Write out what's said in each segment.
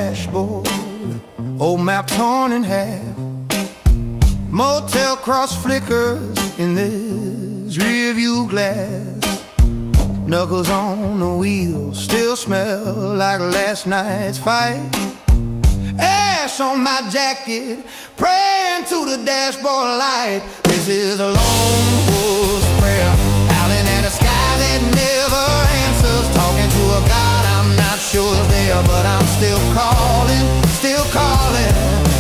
dashboard, old map torn in half. Motel cross flickers in this rearview glass. Knuckles on the wheel still smell like last night's fight. Ash on my jacket, praying to the dashboard light. This is a lone wolf's prayer, howling at a sky that never answers, talking to a God I'm not sure is there, but I'm still calling, still calling.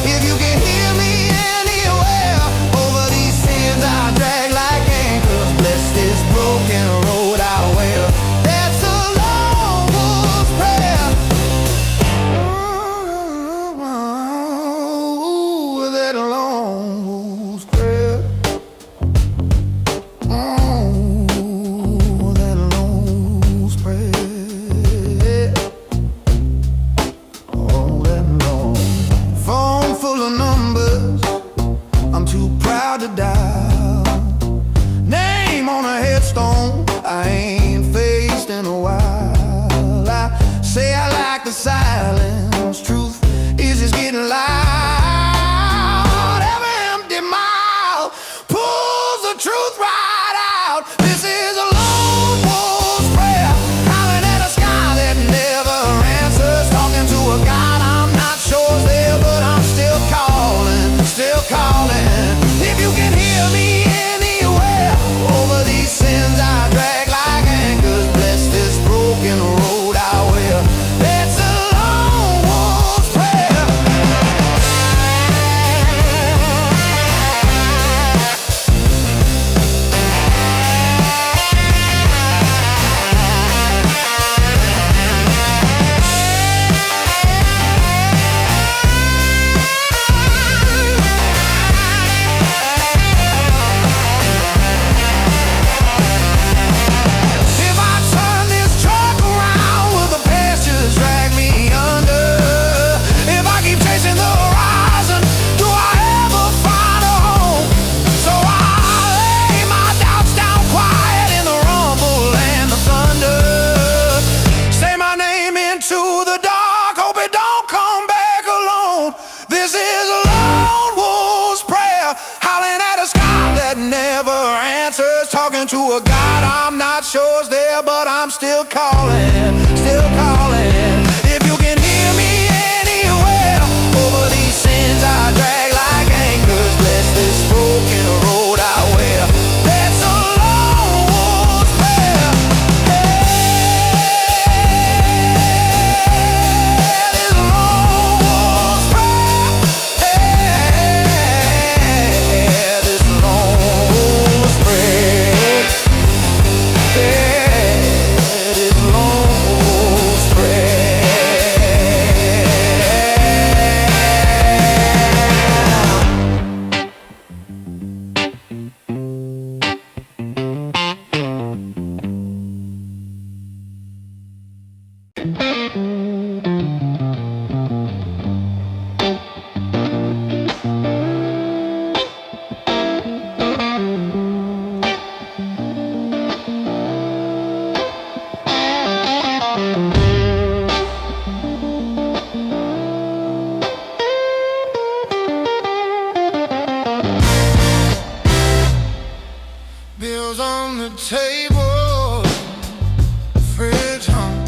If you can hear me anywhere, over these sins I drag like anchors. Bless this broken road I wear. That's a lone wolf's prayer. Ooh, that lone wolf's prayer. Ooh, that lone wolf's prayer. Oh, that lone. Phone full of numbers, I'm too proud to dial. Name on a headstone I ain't faced in a while. I say I like the silence, truth is just getting loud. Every empty mile pulls the truth right out. This is a lone wolf's prayer, howling at a sky that never answers, talking to a God I'm not sure is there, but I'm still calling, still calling. If you can hear me anywhere, over these sins I drag like anchors. Bless this broken road I wear. That's a lone wolf's prayer. If I turn this truck around, will the pastures drag me under? If I keep chasing the horizon, do I ever find a home? So I lay my doubts down quiet in the rumble and the thunder. Say my name into the dark, hope it don't come back alone. This is a lone wolf's prayer, howling at a sky that never answers, talking to a God I'm not sure is there, but I'm still calling, still calling. If you can hear me anywhere, over these sins I drag like anchors. Bless this broken road I wear. That's a lone wolf's prayer. Yeah, this lone wolf's prayer. Yeah, this lone wolf's prayer. Yeah, this lone wolf's prayer. Bills on the table, fridge hung,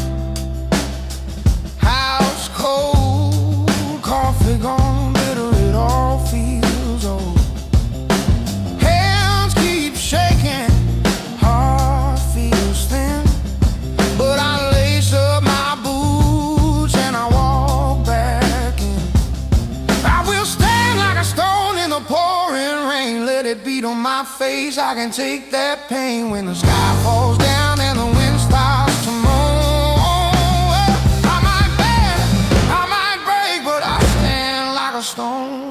house cold, coffee gone bitter, it all feels old. Hands keep shaking, heart feels thin, but I lace up my boots and I walk back in. I will stand like a stone in the pouring rain, let it beat on my face. I can take that pain when the sky falls down and the wind starts to moan. I might bend, I might break, but I stand like a stone.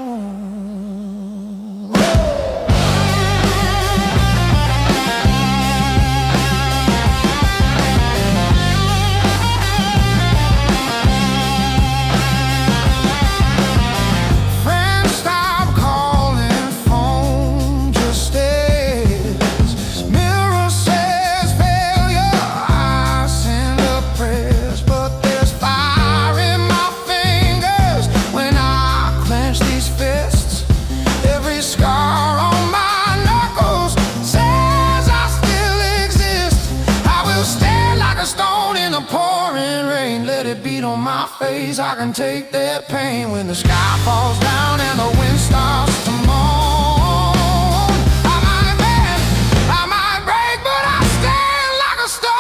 Friends stop calling, phone just stays. Mirror says failure, I send a prayers, but there's fire in my finger. face, I can take that pain when the sky falls down and the wind starts to moan. I might bend, I might break, but I stand like a stone.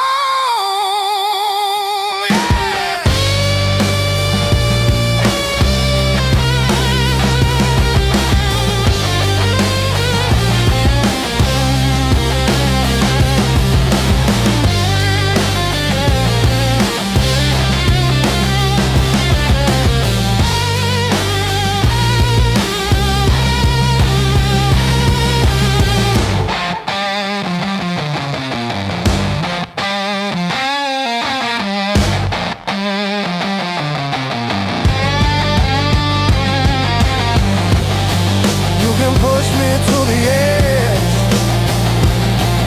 Push me to the edge.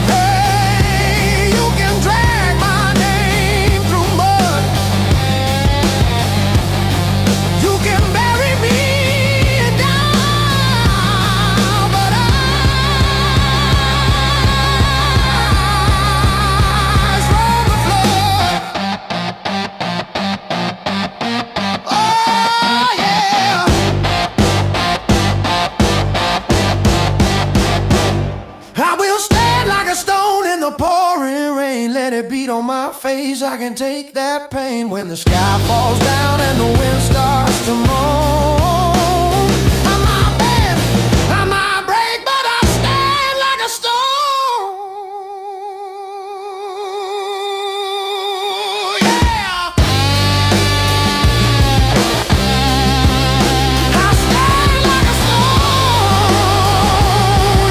Hey, you can drag my name through mud. You can bury me down, but eyes roll the flood. Oh yeah. I will stand like a stone in the pouring rain. Let it beat on my face, I can take that pain when the sky falls down and the wind starts to moan. I might bend, I might break, but I stand like a stone. Yeah, I stand like a stone.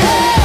Yeah.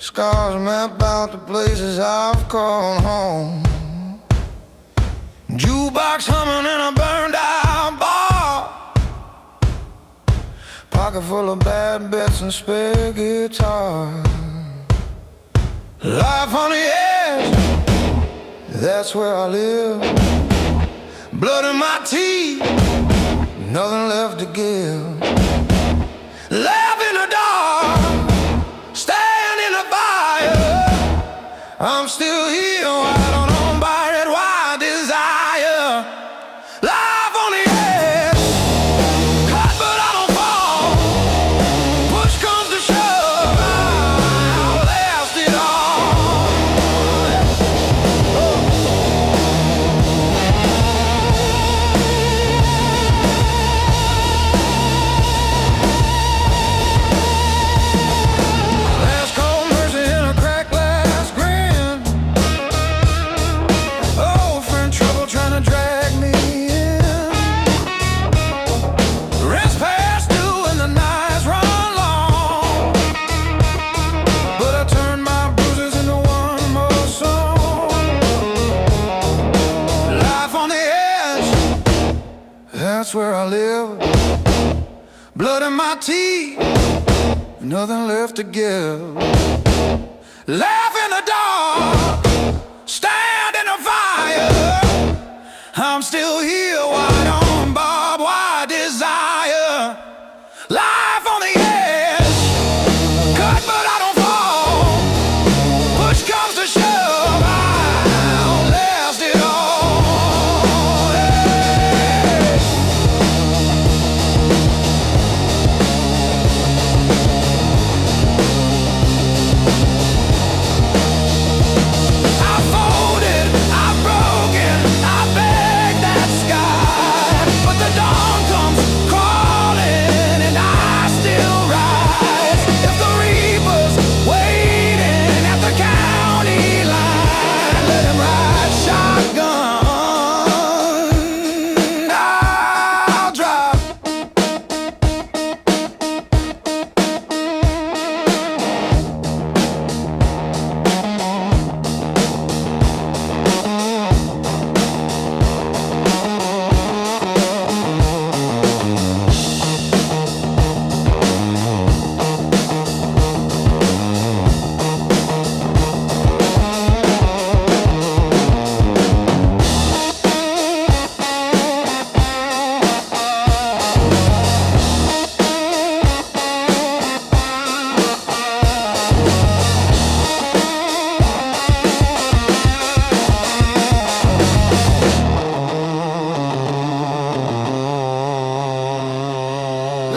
Scars map out the places I've called home. Jukebox humming in a burned out bar. Pocket full of bad bets and spare guitar. Life on the edge, that's where I live. Blood in my teeth, nothing left to give. Laugh in the dark, stand in the fire. I'm still here, wide on by that wild desire. Life on the edge, cut but I don't fall. Push comes to shove, I'll last it all. Last call mercy in a cracked glass grin. Old friend trouble trying to drag me in. Rent's past due and the nights run long, but I turn my bruises into one more song. Life on the edge, that's where I live. Blood in my teeth, nothing left to give. Laugh in the dark, stand in the fire. I'm still here, wide on barbed wire desire. Life on the edge, cut but I don't fall. Push comes to shove, I'll last it all. Hey. I folded, I've broken, I begged that sky, but the dawn comes calling and I still rise. If the reaper's waiting at the county line, let him ride shotgun. I'll drive.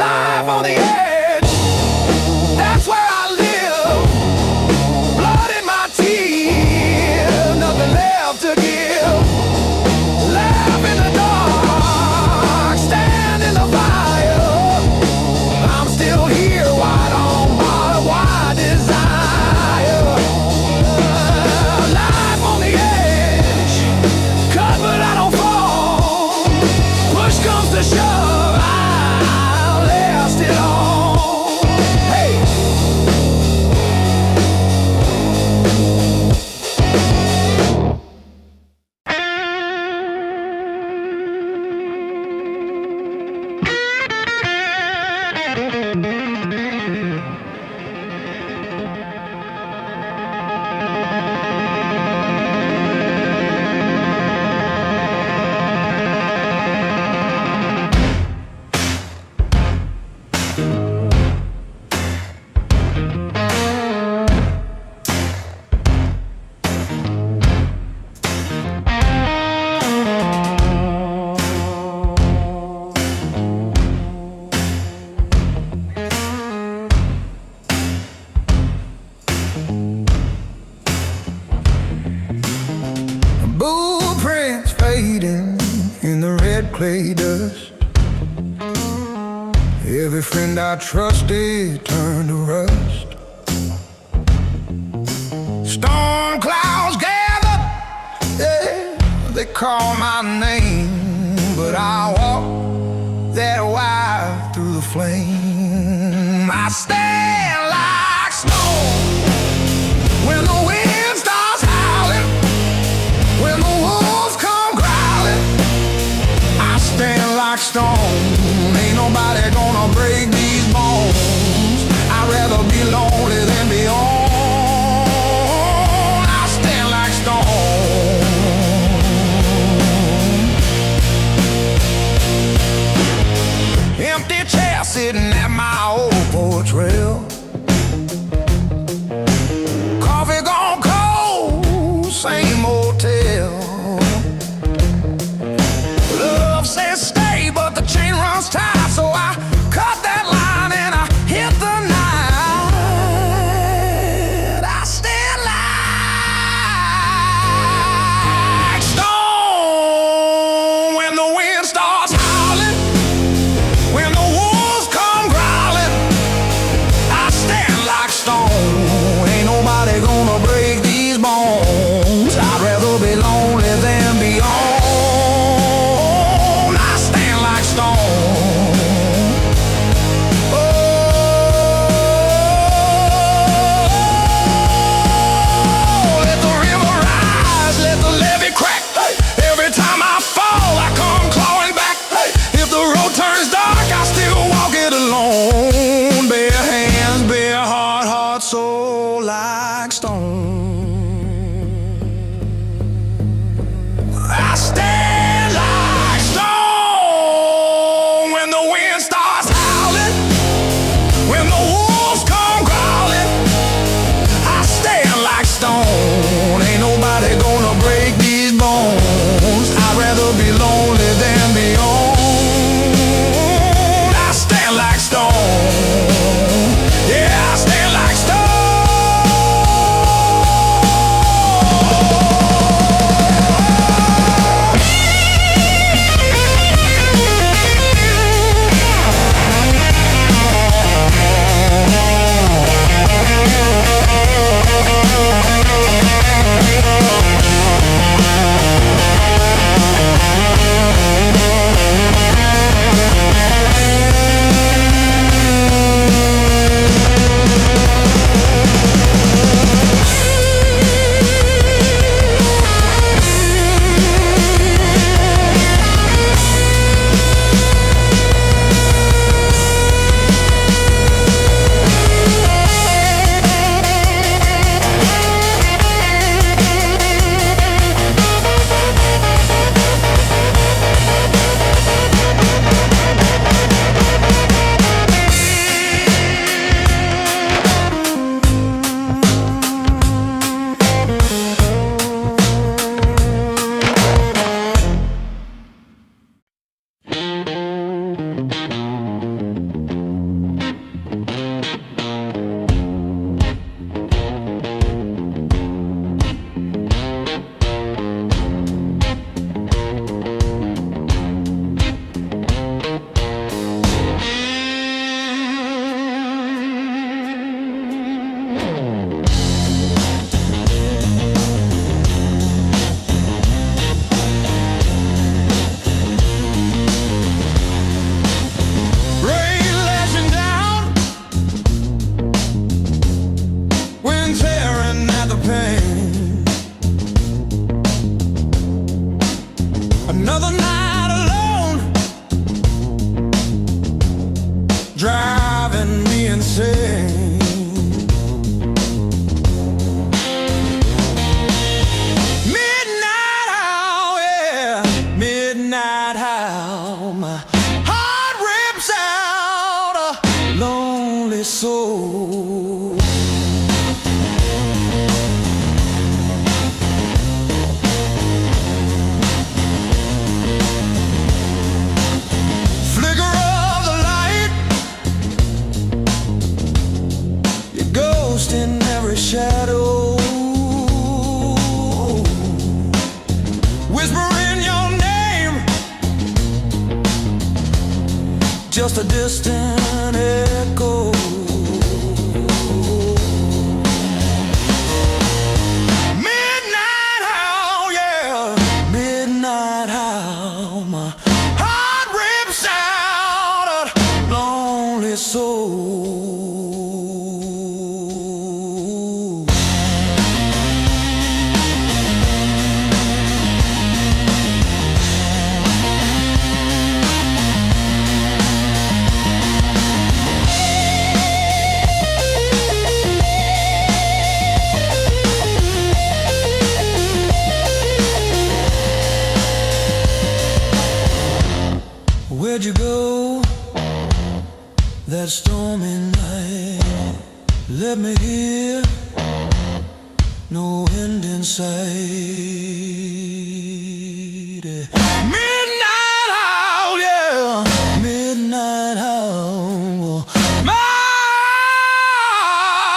Life on the edge, that's where I live. Blood in my teeth, nothing left to give. Laugh in the dark, stand in the fire. I'm still here, wide on by wide desire. Life on the edge, cut but I don't fall. Push comes to shove, I'll last it all. Hey. Blueprints fading in the red clay dust. Every friend I trusted turned to rust. Storm clouds gather, yeah, they call my name, but I walk that wire through the flame. I stand like snow Flicker of the light, your ghost in every shadow, whispering your name, just a distant echo. Midnight howl, yeah, midnight howl. My heart rips out a lonely soul. Where'd you go that stormy night? Let me hear, no end in sight. Midnight howl, yeah, midnight howl. My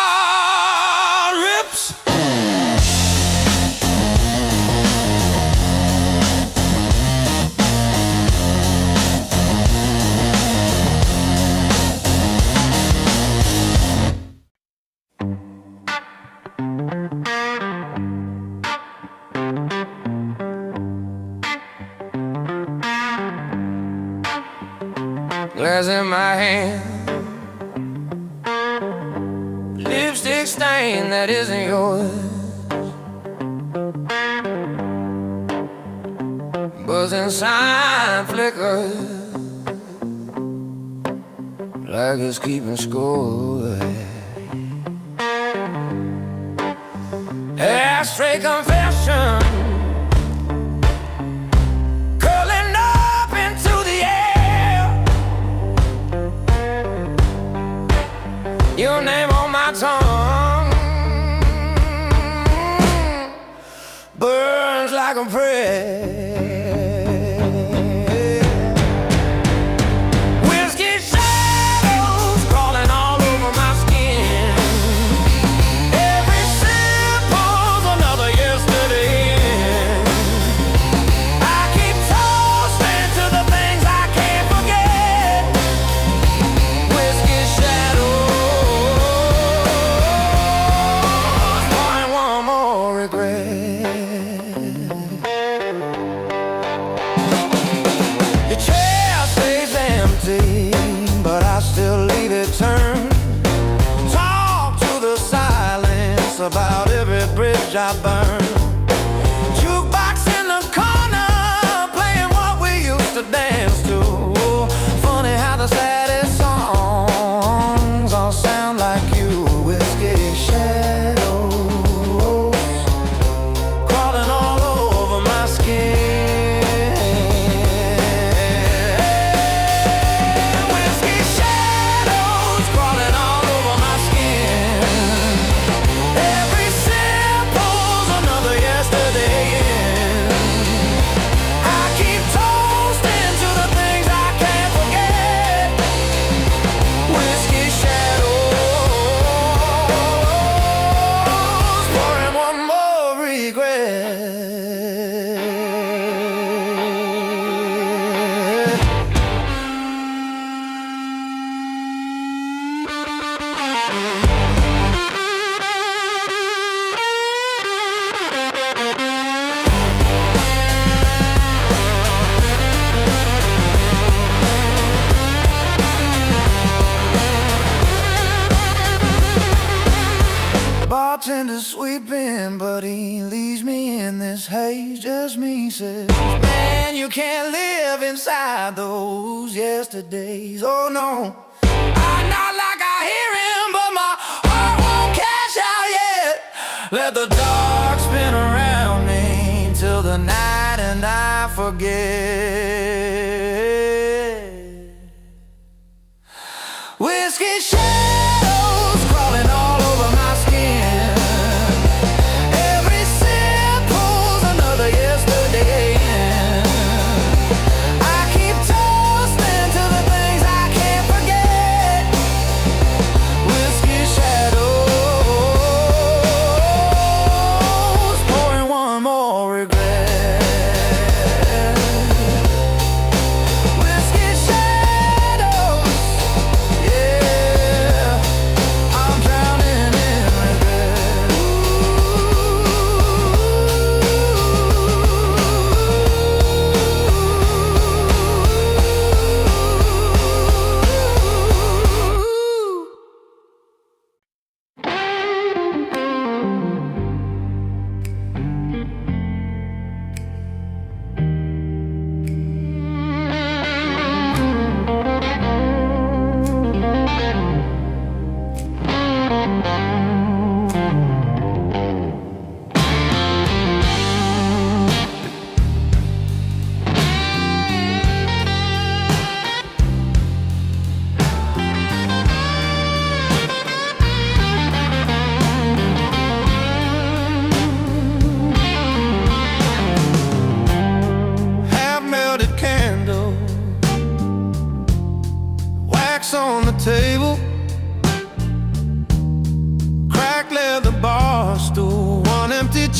heart rips. Glass in my hand, lipstick stain that isn't yours, buzzing sign flickers like it's keeping score. Ashtray confession curling up into the air, your name on my tongue burns like a prayer. Whiskey shadows crawling all over my skin. Every sip pulls another yesterday. I keep toasting to the things I can't forget. Whiskey shadows pouring one more regret. Your chair stays empty, but I still leave it turned. Talk to the silence about every bridge I burned. Jukebox in the corner, playing what we used to dance to. Funny how the saddest songs all sound like you. Whiskey shadows crawling all over my skin. Whiskey shadows crawling all over my skin. Every sip pulls another yesterday in. I keep toasting to the things I can't forget. Whiskey shadows pouring one more regret. Bartender sweeping, but he leaves me in this haze. Just me says, man, you can't live inside those yesterdays. Oh no, I'm not like I hear him, but my heart won't cash out yet. Let the dark spin around me till the night and I forget. Whiskey shadows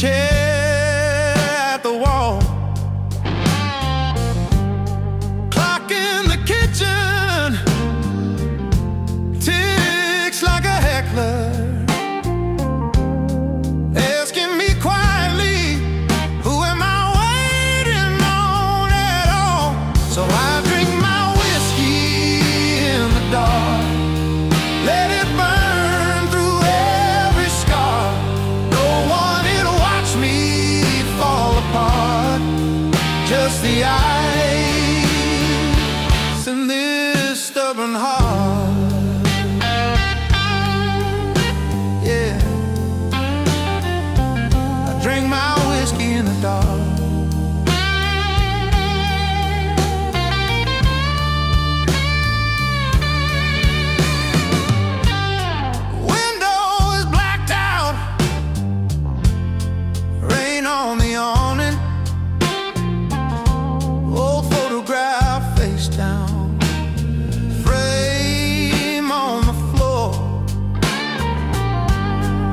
chair at the wall. Clock in the kitchen ticks like a heckler, asking me quietly, who am I waiting on at all? So I drink my whiskey in the dark, let it burn through every scar. No one here to watch me fall apart, just the ice in this stubborn heart. Yeah, I drink my whiskey in the dark. On the awning, old photograph face down, frame on the floor,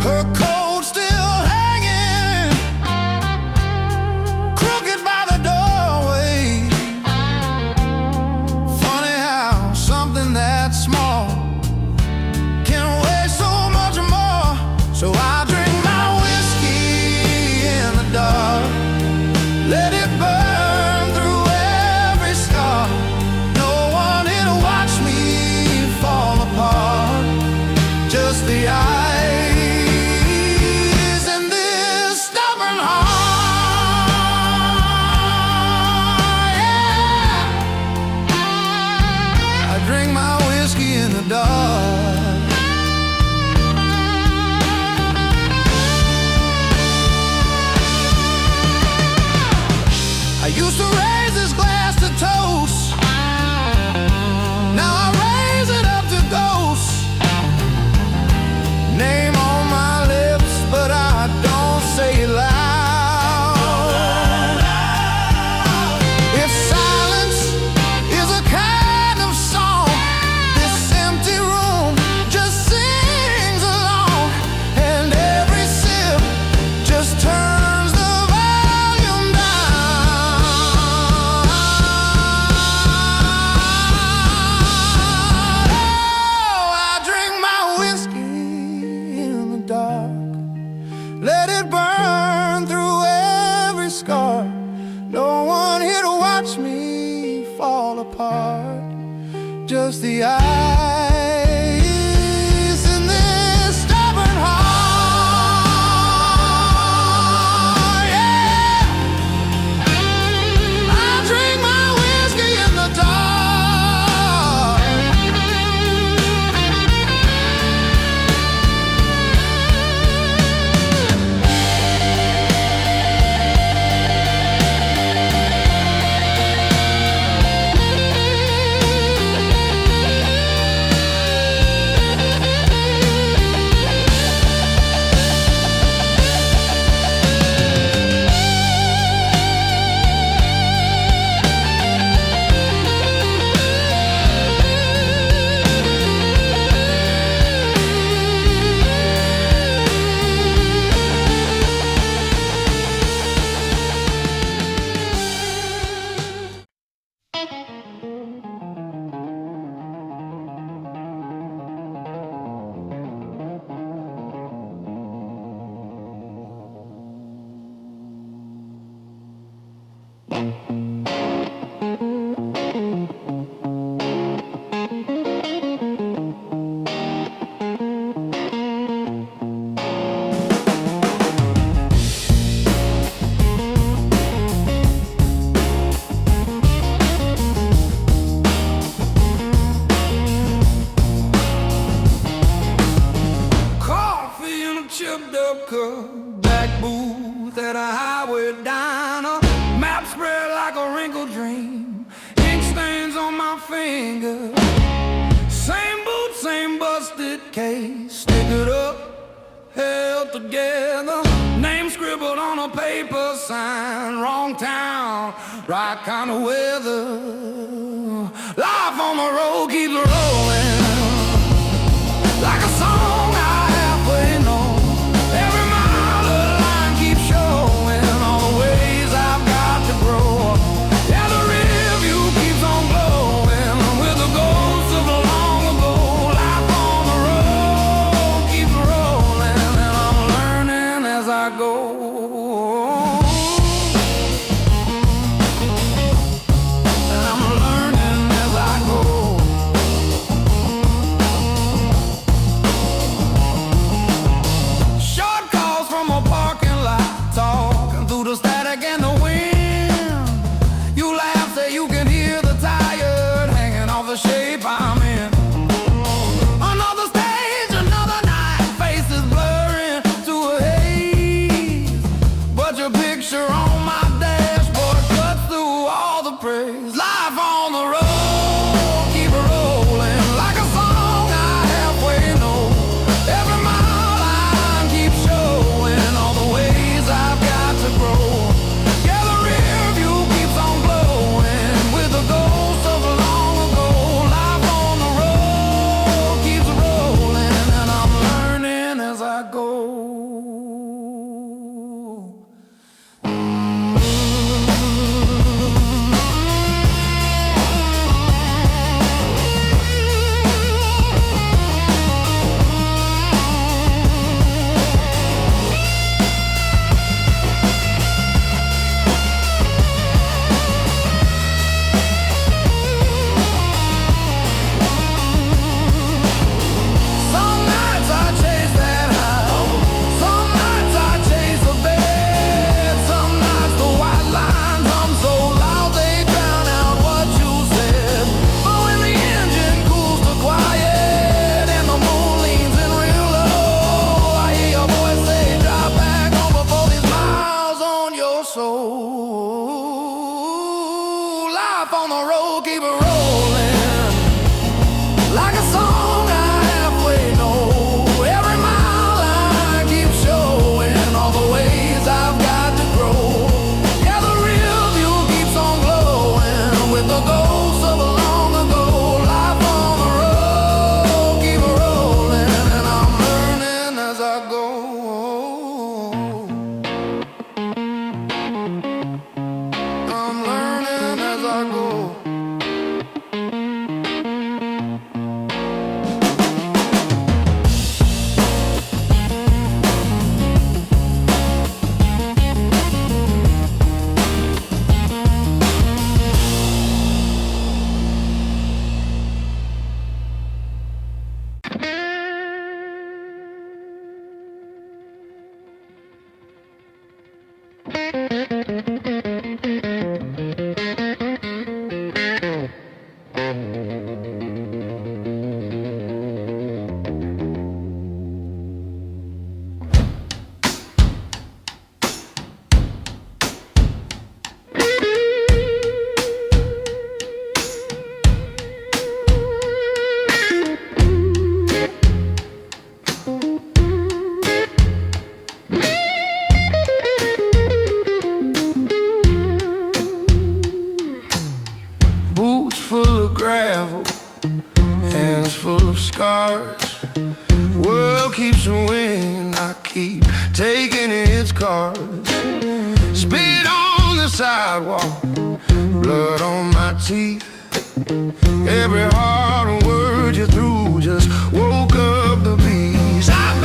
her coat still hanging crooked by the doorway. Funny how something that small can weigh so much more. So I drink my whiskey in the dark, let it burn through every scar. No one here to watch me fall apart, just the eyes in this stubborn heart. Yeah, I drink my whiskey in the dark. I used to raise this glass to toast, now I raise it up to ghosts. Name on my lips, but I don't say it loud. If silence is a kind of song, this empty room just sings along, and every sip just turns the volume down. Oh, I drink my whiskey in the dark, let it burn through every scar. No one here to watch me fall apart, just the eyes in this stubborn heart. Yeah, I drink my whiskey in the dark. chipped up cup, black booth at a highway diner, map spread like a wrinkled dream, ink stains on my finger, same boot, same busted case, stick it up, held together, name scribbled on a paper sign, wrong town, right kind of weather, life on the road keeps rolling, like a song I halfway know. Every mile the line keeps showing. keep taking its course. Spit on the sidewalk, blood on my teeth. Every hard word you threw just woke up the beast. I've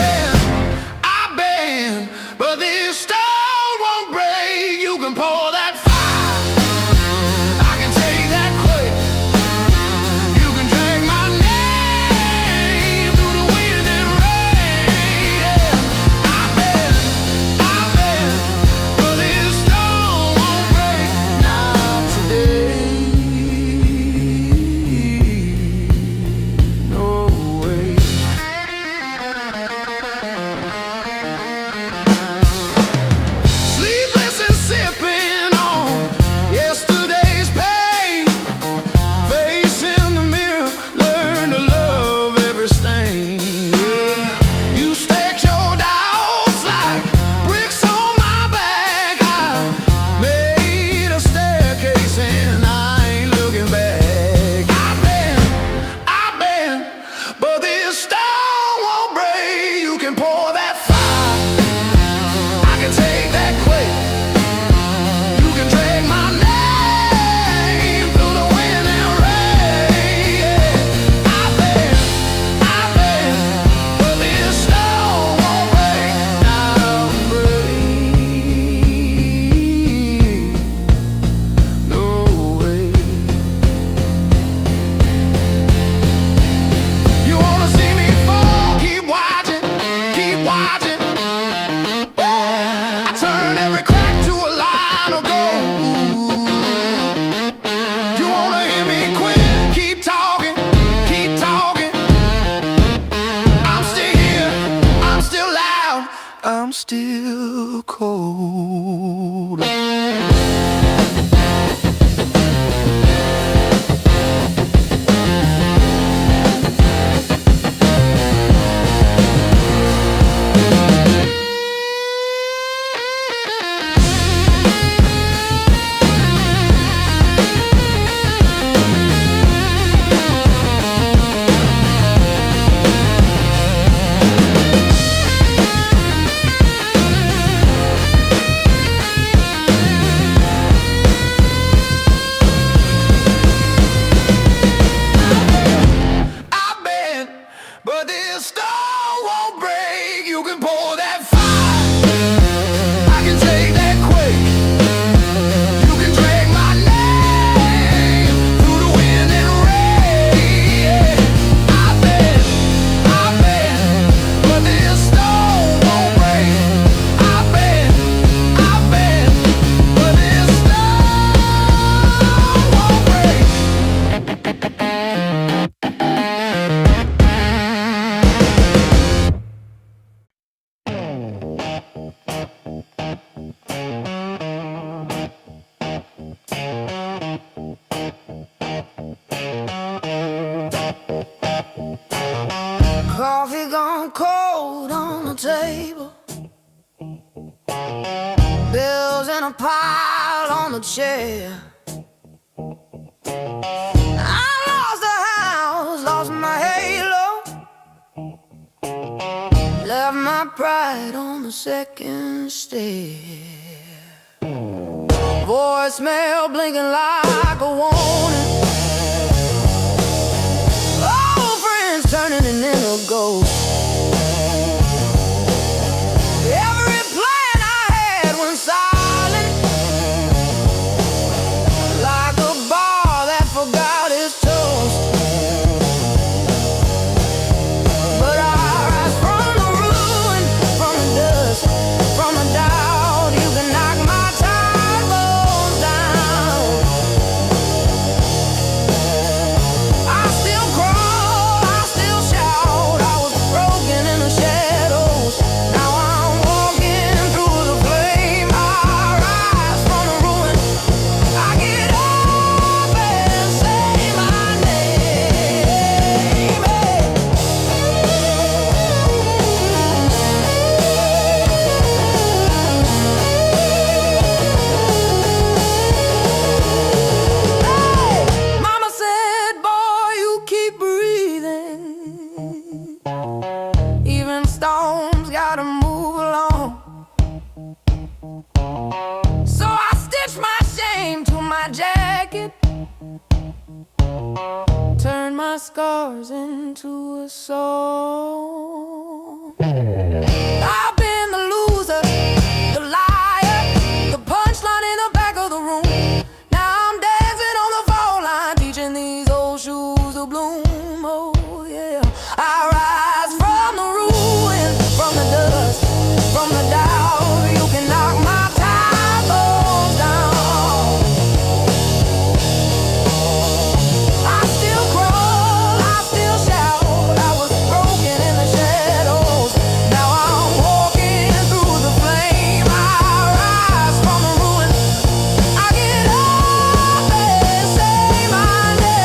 been, but this stone won't break. You can pour that fire, I can take that quake. You can drag my name through the wind and rain. Yeah. I've been, but this stone won't break. Not today. No way. Sleepless and sipping on yesterday's pain. Facing the mirror, learn to love every stain. Yeah. You stacked your doubts like bricks on my back. I made a staircase and I ain't looking back. I've been, but this stone won't break. You can pour that fire, I can take that quake. You can drag my name through the wind and rain. Yeah. I've been, but this stone won't break. Now break. No way. You wanna see me fall? Keep watching, keep watching. I turn every crack to a line of gold. You wanna hear me quit? Keep talking, keep talking. I'm still here, I'm still loud, I'm still cold. I've been, but this stone won't break. You can pour that fire, I can take that quake. You can drag my name through the wind and rain. Yeah. I've been, but this stone won't break. I've been, but this stone won't break. Coffee gone cold on the table, bills in a pile on the chair. I lost the house, lost my halo, left my pride on the second stair. Voicemail blinking like a warning. Old friends turning into a ghost. Every plan I had went silent, like a bar that forgot its toast. But I rise from the ruin, from the dust, from the doubt. You can knock my tired bones down. I still crawl, I still shout. I was scars into a song. I've been the loser, the liar, the punchline in the back of the room. Now I'm dancing on the fall line, teaching these old shoes to bloom. Oh yeah, I rise from the ruin, from the dust, from the doubt. You can knock my towers down. I still crawl, I still shout. I was broken in the shadows. Now I'm walking through the flame. I rise from the ruin. I get up and say my name.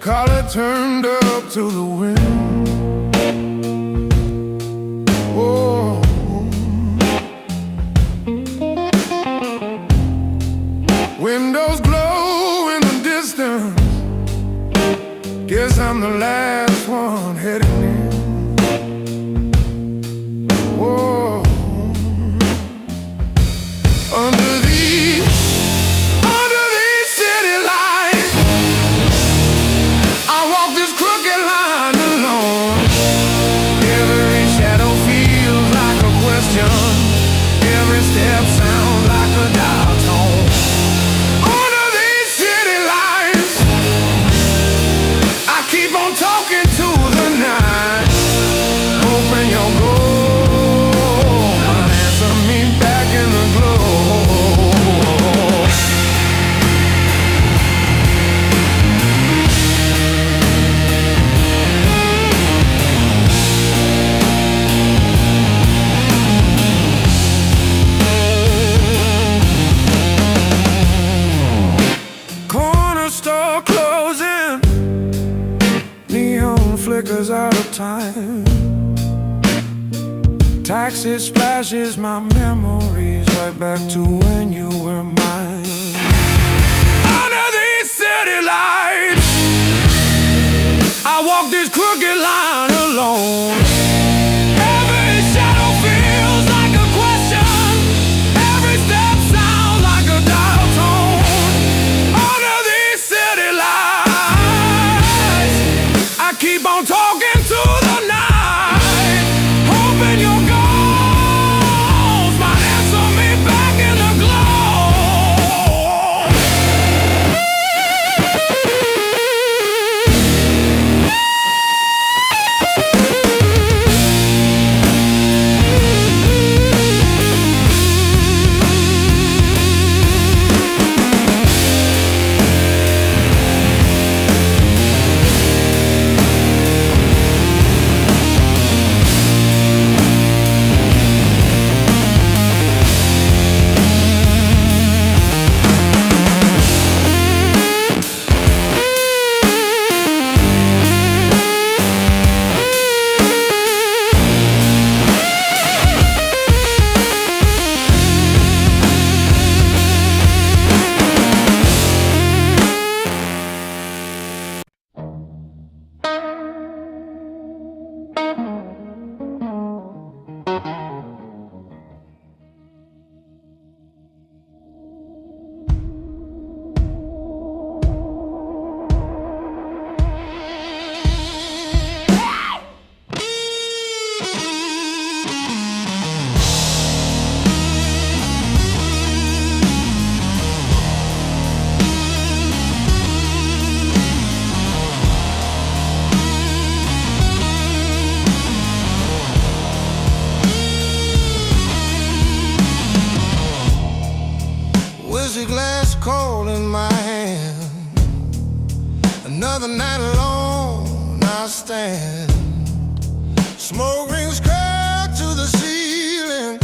Collar turned up to the wind. Oh, windows glow in the distance. Guess I'm the last one heading in. Oh, under these city lights, I walk this crooked line alone. Every shadow feels like a question. Every step sounds like a dial tone. Under these city lights, I keep on talking to the night, hoping you'll go and answer me back in the glow. Store closing, neon flickers out of time. Taxi splashes my memories right back to when you were mine. Under these city lights, I walk this crooked line alone. Every shadow feels like a question. Every step sounds like a dial tone. Under these city lights, I keep on talking to the night, hoping your ghost might answer me back in the glow. cold in my hand. Another night alone I stand. Smoke rings curl to the ceiling.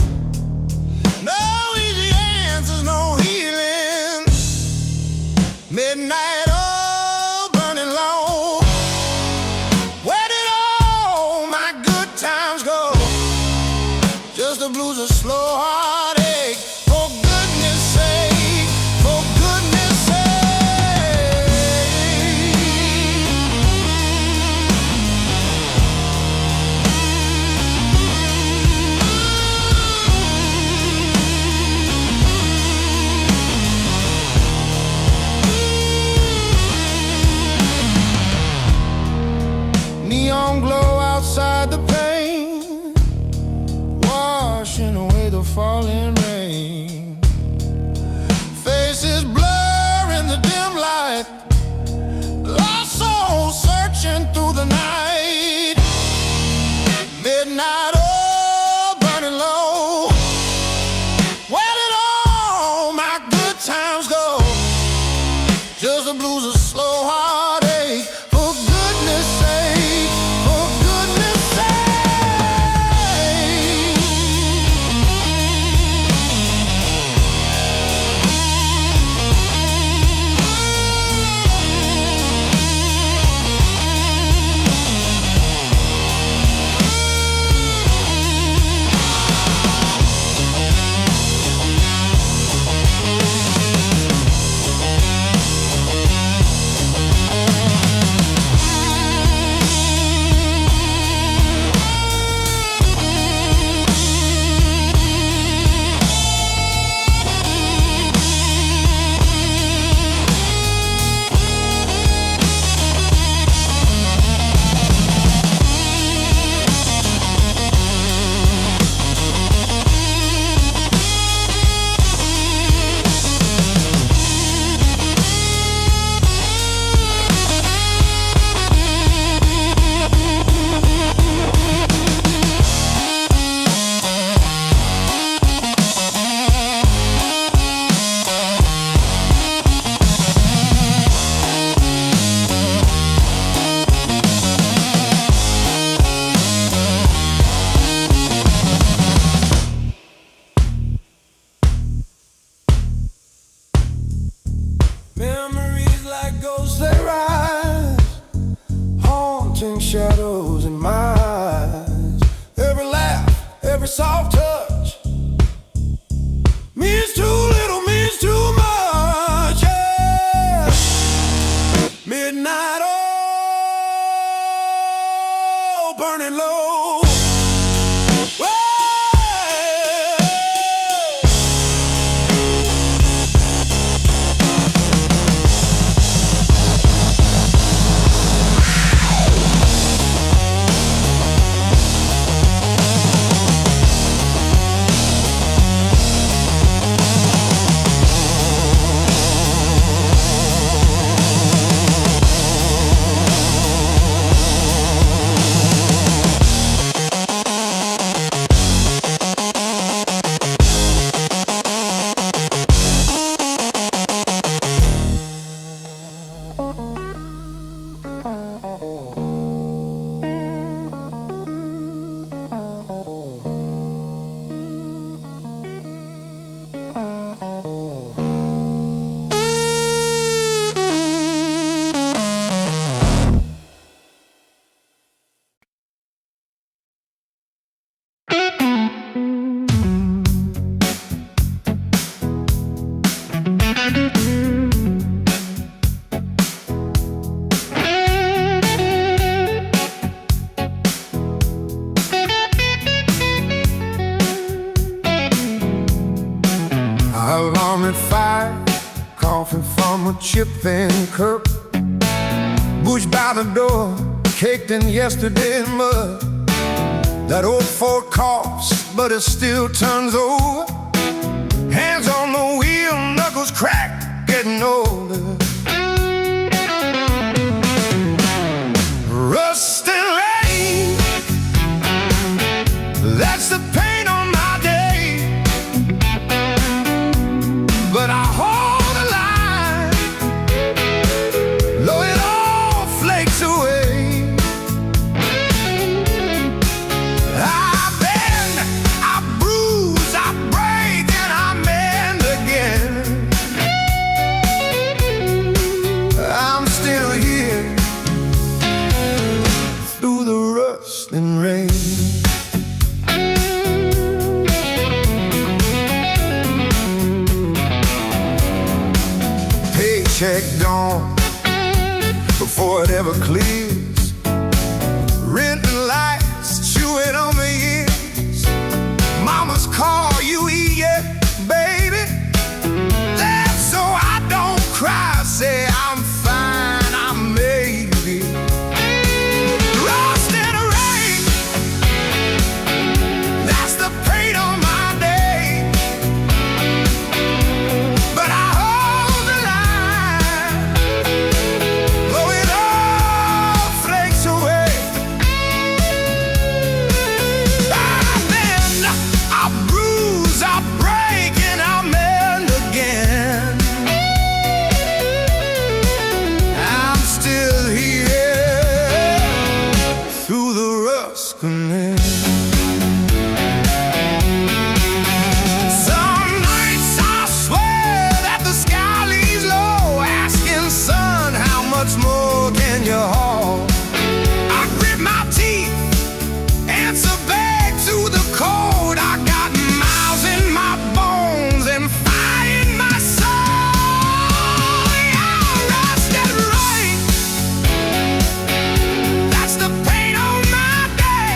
No easy answers, no healing. Midnight oil burning low. Where did all my good times go? Just the blues of slow heartache. For goodness sake, for goodness sake. Neon glow outside the pane, washing away the falling rain. Faces blur in the dim light, lost souls searching through the night. Midnight oil burning low. Where did all my good times go? Just the blues of slow heartache. For goodness sake, for goodness sake. Memories like ghosts, they rise, haunting shadows in my eyes. Every laugh, every soft touch means too little, means too much, yeah. Midnight oil burning low. Alarm at 5, coffee from a chipping cup. Bush by the door, caked in yesterday's mud. That old Ford coughs, but it still turns over. Hands on the wheel, knuckles crack, getting older. Rust and rain, that's the paint on my day. But I hold the line. flakes away. I bend, I bruise, I break, and I mend again. I'm still here through the rust and rain. Paycheck dawn before it ever clears. Rent and lights chewing on the years. Mama's call, you eat yet, baby? That's so I don't cry. Say I'm fine, I'm maybe. Rust and rain, that's the pain on my day. But I hold the line, blow it all flakes away. I bend, I bruise, I break, and I mend again. I'm still here through the rust and rain. Some nights I swear that the sky leaves low, asking sun, how much more can you haul? I grit my teeth, answer back to the cold. I got miles in my bones and fire in my soul. Yeah, rust and rain, that's the pain on my day.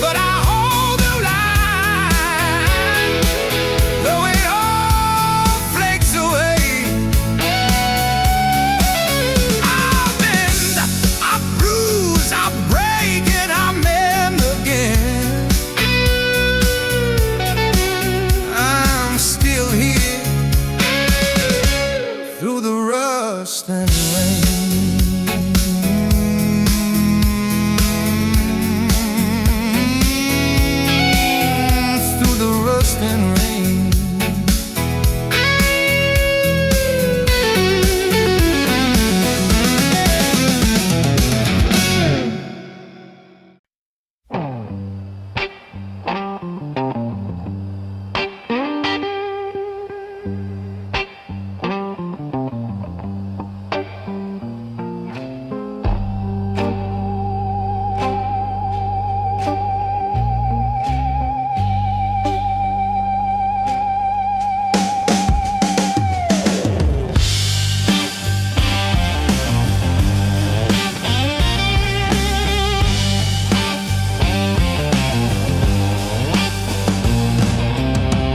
But I hold the line, though it all flakes away. I bend, I bruise, I break, and I mend again. I'm still here through the rust and rain. Through the rust and rain.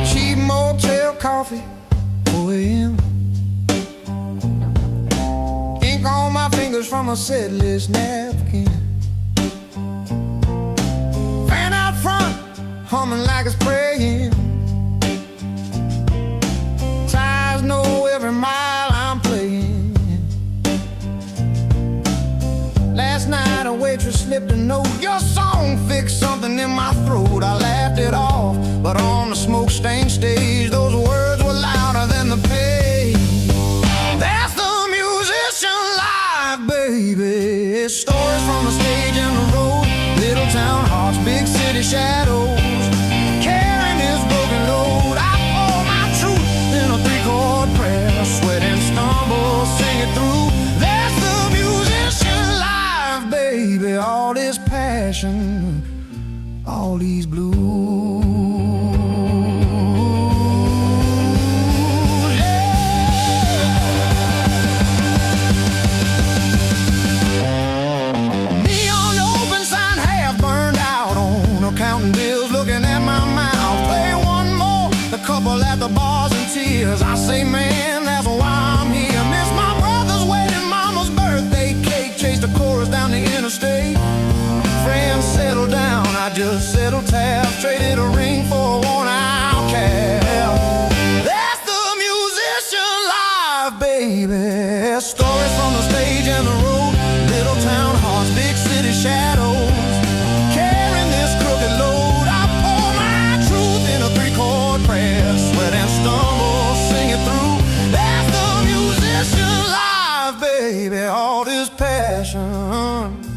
Cheap motel coffee, 4 a.m. Ink on my fingers from a set list napkin. Fan out front, humming like it's praying. Tires know every mile I'm playing. Last night a waitress slipped a note. Your song fixed something in my throat. I laughed it off, but on the smoke-stained stage, those words were louder than the pain. That's the musician life, baby. Stories from the stage and the road. Little town hearts, big city shadows. Carrying this broken load, I pour my truth in a 3-chord prayer. Sweat and stumble, sing it through. That's the musician life, baby. All this passion, all these blues. Neon open sign, half burned out on accounting bills, looking at my mouth. Play one more, the couple at the bars in tears. I say, man, that's why I'm here. Miss my brother's wedding, mama's birthday cake. Chased a chorus down the interstate. Friends settled down, I just settled tabs. Traded a ring for a worn-out cab. That's the musician life, baby. Stories from the stage and the road. Little town hearts, big city shadows. Carrying this crooked load, I pour my truth in a 3-chord prayer. Sweat and stumble, sing it through. That's the musician life, baby. baby, all this passion